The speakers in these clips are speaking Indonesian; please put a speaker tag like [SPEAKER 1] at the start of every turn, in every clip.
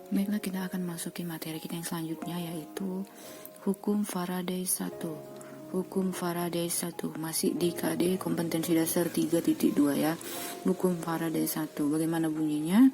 [SPEAKER 1] Baiklah, kita akan masuki materi kita yang selanjutnya, yaitu hukum Faraday 1. Hukum Faraday 1 masih di KD kompetensi dasar 3.2 ya. Hukum Faraday 1 bagaimana bunyinya?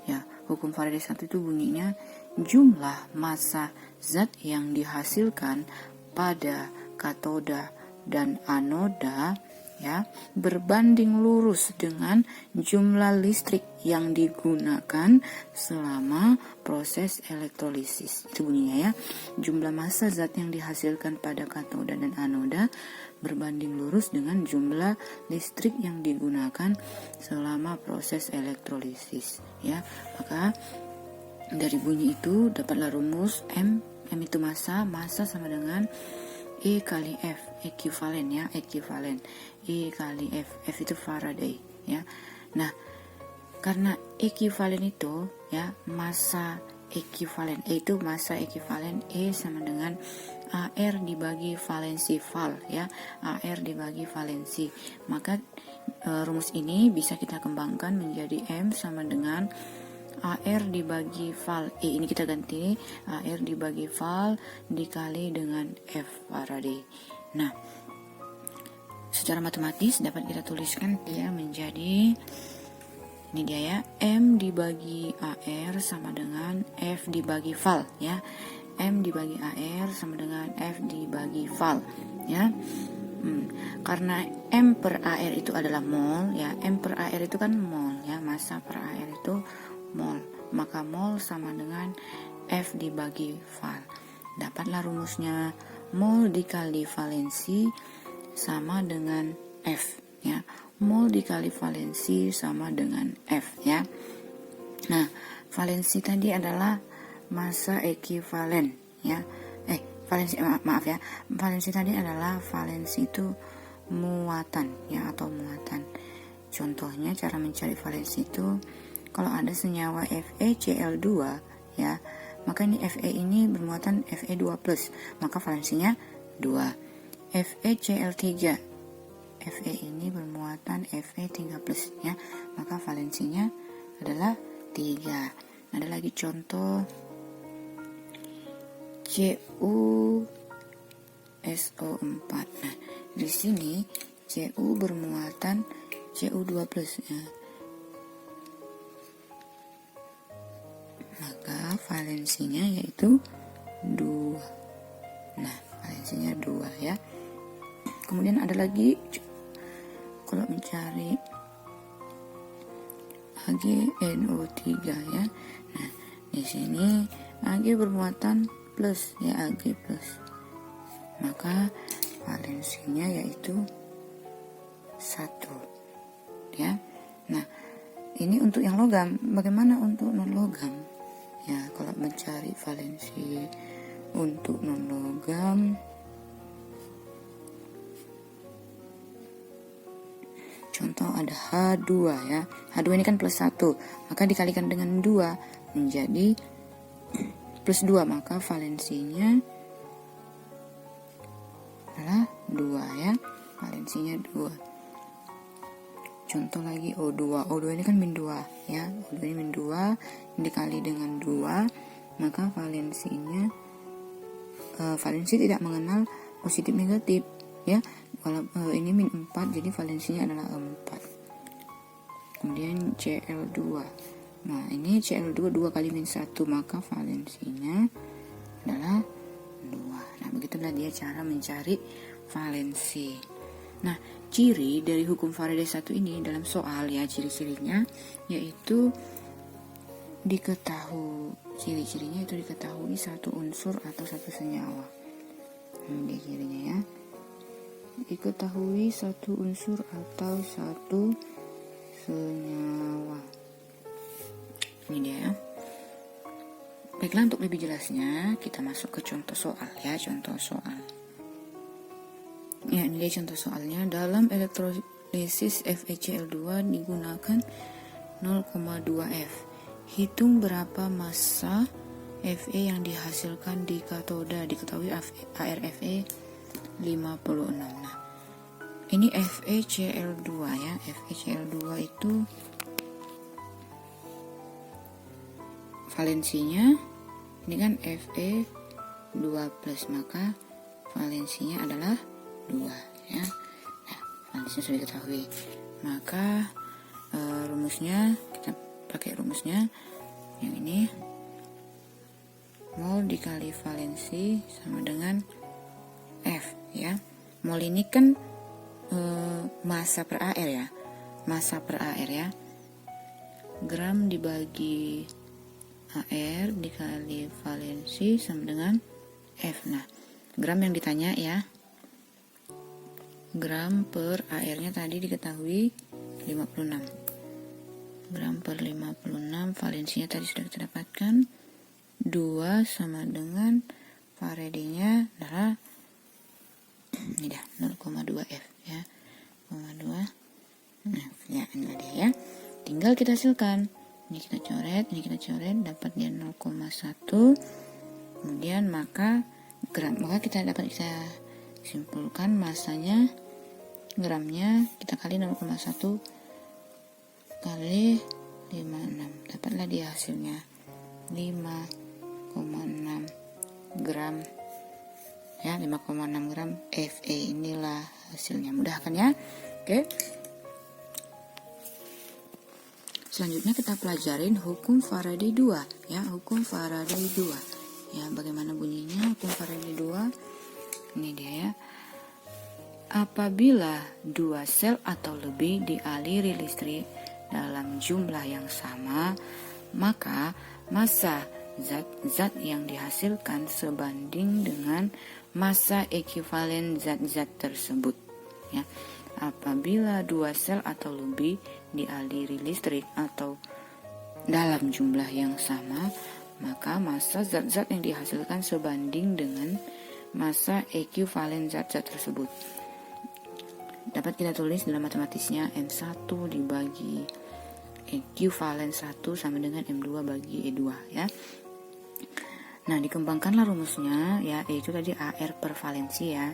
[SPEAKER 1] Ya, hukum Faraday 1 itu bunyinya jumlah massa zat yang dihasilkan pada katoda dan anoda ya berbanding lurus dengan jumlah listrik yang digunakan selama proses elektrolisis. Itu bunyinya ya. Jumlah massa zat yang dihasilkan pada katoda dan anoda berbanding lurus dengan jumlah listrik yang digunakan selama proses elektrolisis ya. Maka dari bunyi itu dapatlah rumus M itu massa sama dengan E kali F, ekuivalen ya, ekuivalen. E kali F itu Faraday ya. Nah, karena ekuivalen itu ya, massa ekuivalen, E itu massa ekuivalen, E sama dengan AR dibagi valensi val ya, AR dibagi valensi. Maka rumus ini bisa kita kembangkan menjadi M sama dengan AR dibagi val E, ini kita ganti AR dibagi val dikali dengan F Faraday. Nah, secara matematis dapat kita tuliskan dia menjadi, ini dia ya, M dibagi AR sama dengan F dibagi val ya. M dibagi AR sama dengan F dibagi val ya. Karena M per AR itu adalah mol ya, M per AR itu kan mol ya, massa per AR itu mol, maka mol sama dengan F dibagi val. Dapatlah rumusnya mol dikali valensi sama dengan F ya. Mol dikali valensi sama dengan F ya. Nah, valensi tadi adalah massa ekuivalen ya. Valensi maaf ya. Valensi tadi adalah valensi itu muatan ya, atau muatan. Contohnya cara mencari valensi itu, kalau ada senyawa FeCl2 ya, maka ini Fe ini bermuatan Fe2+, maka valensinya 2. FeCl3, Fe ini bermuatan Fe3+ ya, maka valensinya adalah 3. Ada lagi contoh CuSO4. Nah, di sini Cu bermuatan Cu2+ ya. Maka valensinya yaitu 2. Nah, valensinya 2 ya. Kemudian ada lagi kalau mencari AgNO3 ya. Nah, di sini Ag bermuatan plus ya, Ag plus. Maka valensinya yaitu 1 ya. Nah, ini untuk yang logam. Bagaimana untuk non logam? Ya, kalau mencari valensi untuk non logam, contoh ada H2 ya. H2 ini kan plus 1, maka dikalikan dengan 2 menjadi plus 2, maka valensinya adalah 2 ya. Valensinya 2. Contoh lagi O2. O2 ini kan min 2 ya. O2 ini min 2 dikali dengan 2, maka valensinya valensi tidak mengenal positif negatif ya. Kalau ini min 4, jadi valensinya adalah 4. Kemudian Cl2. Nah, ini Cl2 2 kali min 1, maka valensinya adalah 2. Nah, begitulah dia cara mencari valensi. Nah, ciri dari hukum Faraday 1 ini dalam soal ya, ciri-cirinya yaitu ciri-cirinya itu diketahui satu unsur atau satu senyawa. Ini cirinya ya. Diketahui satu unsur atau satu senyawa. Ini dia ya. Baiklah, untuk lebih jelasnya kita masuk ke contoh soal ya, contoh soal. Ya, ini dia contoh soalnya. Dalam elektrolisis FeCl2 digunakan 0,2 F. Hitung berapa massa Fe yang dihasilkan di katoda. Diketahui ArFe 56. Nah, ini FeCl2 ya. FeCl2 itu valensinya ini kan Fe 2+, maka valensinya adalah 2 ya. Nah, valensinya sudah diketahui. Maka rumusnya kita pakai rumusnya yang ini, mol dikali valensi sama dengan F ya. Mol ini kan massa per AR ya. Massa per AR ya. Gram dibagi AR dikali valensi sama dengan F. Nah, gram yang ditanya ya. Gram per AR-nya tadi diketahui 56. Gram per 56, valensinya tadi sudah kita dapatkan 2 sama dengan Faraday-nya adalah ini dah 0,2 F ya. 0,2. Nah, ya ini dia ya. Tinggal kita hasilkan. Ini kita coret, dapat dia 0,1. Kemudian maka kita dapat kita simpulkan masanya gramnya kita kali 0,1 kali 56. Dapatlah dia hasilnya 5,6 gram. Ya, 5,6 gram Fe. Inilah hasilnya. Mudah kan ya? Oke. Selanjutnya kita pelajarin hukum Faraday 2 ya, hukum Faraday 2. Ya, bagaimana bunyinya hukum Faraday 2? Ini dia ya. Apabila 2 sel atau lebih dialiri listrik dalam jumlah yang sama, maka massa zat-zat yang dihasilkan sebanding dengan massa ekuivalen zat-zat tersebut ya. Apabila 2 sel atau lebih dialiri listrik atau dalam jumlah yang sama, maka massa zat-zat yang dihasilkan sebanding dengan massa ekuivalen zat-zat tersebut. Dapat kita tulis dalam matematisnya M1 dibagi ekuivalen 1 sama dengan M2 bagi E2 ya. Nah, dikembangkanlah rumusnya ya, yaitu tadi AR per valensi ya.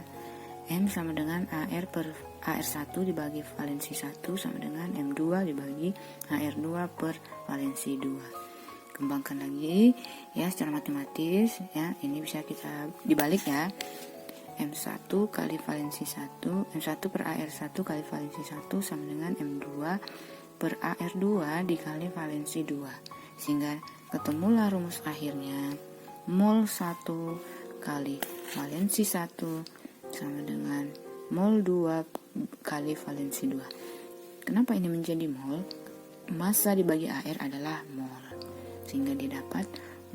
[SPEAKER 1] M sama dengan AR1 dibagi valensi 1 sama dengan M2 dibagi AR2 per valensi 2. Kembangkan lagi ya secara matematis ya. Ini bisa kita dibalik ya. M1 kali valensi 1, M1 per AR1 kali valensi 1 sama dengan M2 per AR2 dikali valensi 2. Sehingga ketemulah rumus akhirnya. Mol 1 kali valensi 1 sama dengan mol 2 kali valensi 2. Kenapa ini menjadi mol? Massa dibagi AR adalah mol. Sehingga didapat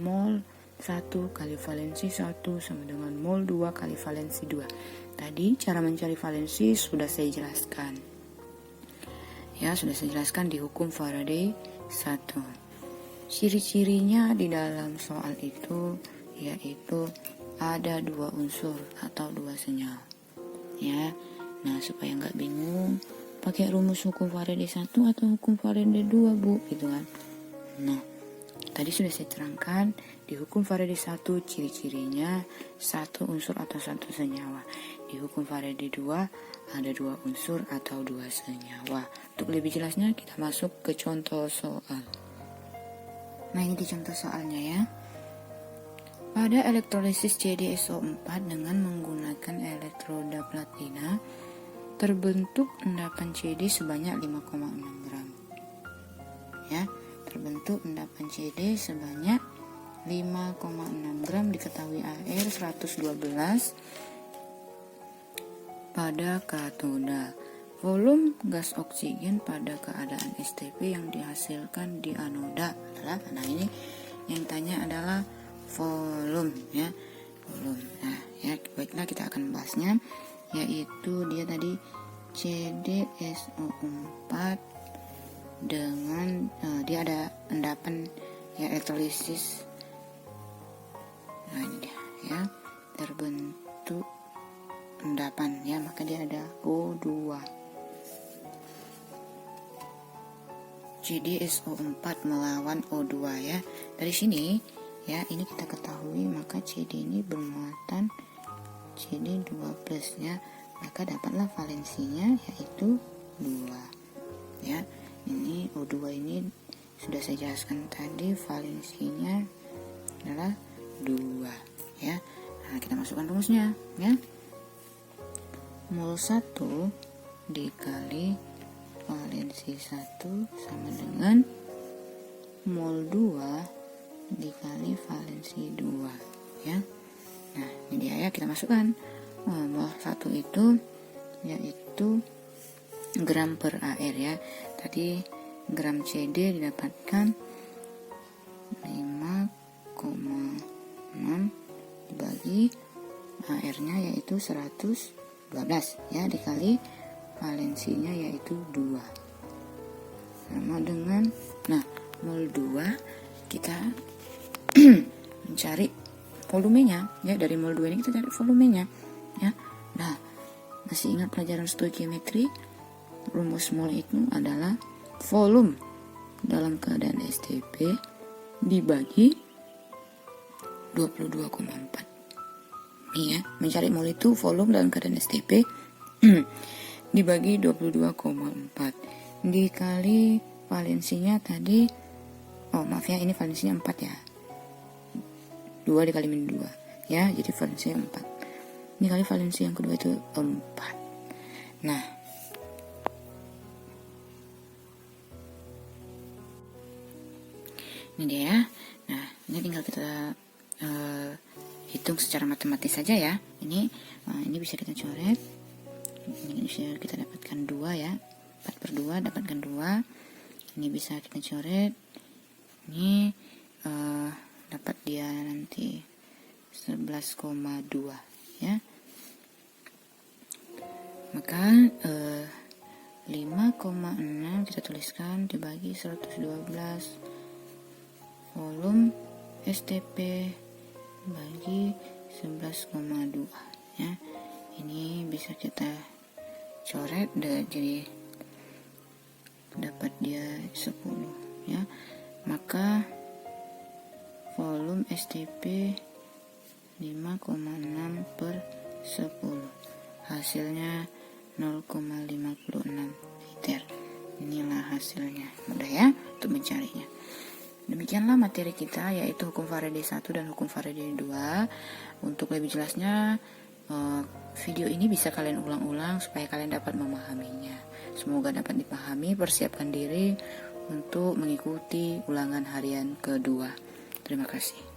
[SPEAKER 1] mol 1 kali valensi 1 sama dengan mol 2 kali valensi 2. Tadi cara mencari valensi sudah saya jelaskan. Ya, sudah saya jelaskan di hukum Faraday 1. Ciri-cirinya di dalam soal itu yaitu ada 2 unsur atau 2 senyawa. Ya. Nah, supaya nggak bingung, pakai rumus hukum Faraday 1 atau hukum Faraday 2, Bu, gitu kan. Nah, tadi sudah saya terangkan di hukum Faraday 1 ciri-cirinya 1 unsur atau 1 senyawa. Di hukum Faraday 2 ada 2 unsur atau 2 senyawa. Untuk lebih jelasnya kita masuk ke contoh soal. Nah, ini di contoh soalnya ya. Pada elektrolisis CdSO4 dengan menggunakan elektroda platina terbentuk endapan CD sebanyak 5,6 gram. Ya, terbentuk endapan CD sebanyak 5,6 gram, diketahui AR 112 pada katoda. Volume gas oksigen pada keadaan STP yang dihasilkan di anoda adalah, nah ini yang tanya adalah volume ya, volume. Nah ya, baiklah kita akan bahasnya, yaitu dia tadi CdSO4 dengan dia ada endapan ya, elektrolisis. Nah ini dia ya, terbentuk endapan ya, maka dia ada O2. CdSO4 melawan O2 ya. Dari sini ya, ini kita ketahui maka CD ini bermuatan CD2+ ya, maka dapatlah valensinya yaitu 2 ya. Ini O2 ini sudah saya jelaskan tadi, valensinya adalah 2 ya. Nah, kita masukkan rumusnya ya. Mol 1 dikali valensi 1 sama dengan mol 2 dikali valensi 2 ya. Nah, ini dia ya, kita masukkan. Mol 1 itu yaitu gram per AR ya. Tadi gram CD didapatkan 5,6 dibagi AR-nya yaitu 112 ya, dikali valensinya yaitu 2 sama dengan, nah mol 2 kita mencari volumenya ya. Dari mol 2 ini kita cari volumenya ya. Nah, masih ingat pelajaran stoichiometri? Rumus mol itu adalah volume dalam keadaan STP dibagi 22,4. Nih ya, mencari mol itu volume dalam keadaan STP dibagi 22,4 dikali valensinya tadi, maaf ya, ini valensinya 4 ya, 2 dikali min 2 ya, jadi valensinya 4 dikali valensi yang kedua itu 4. Nah, ini dia ya. Nah, ini tinggal kita hitung secara matematis saja ya. Ini bisa kita coret. Ini bisa kita dapatkan 2 ya. 4/2 dapatkan 2. Ini bisa kita coret. Ini dapat dia nanti 11,2 ya. Maka 5,6 kita tuliskan dibagi 112 volume STP bagi 11,2 ya. Ini bisa kita coret jadi dapat dia 10 ya. Maka volume STP 5,6 per 10, hasilnya 0,56 liter. Inilah hasilnya, mudah ya untuk mencarinya. Demikianlah materi kita, yaitu hukum Faraday 1 dan hukum Faraday 2. Untuk lebih jelasnya, video ini bisa kalian ulang-ulang supaya kalian dapat memahaminya. Semoga dapat dipahami. Persiapkan diri untuk mengikuti ulangan harian kedua. Terima kasih.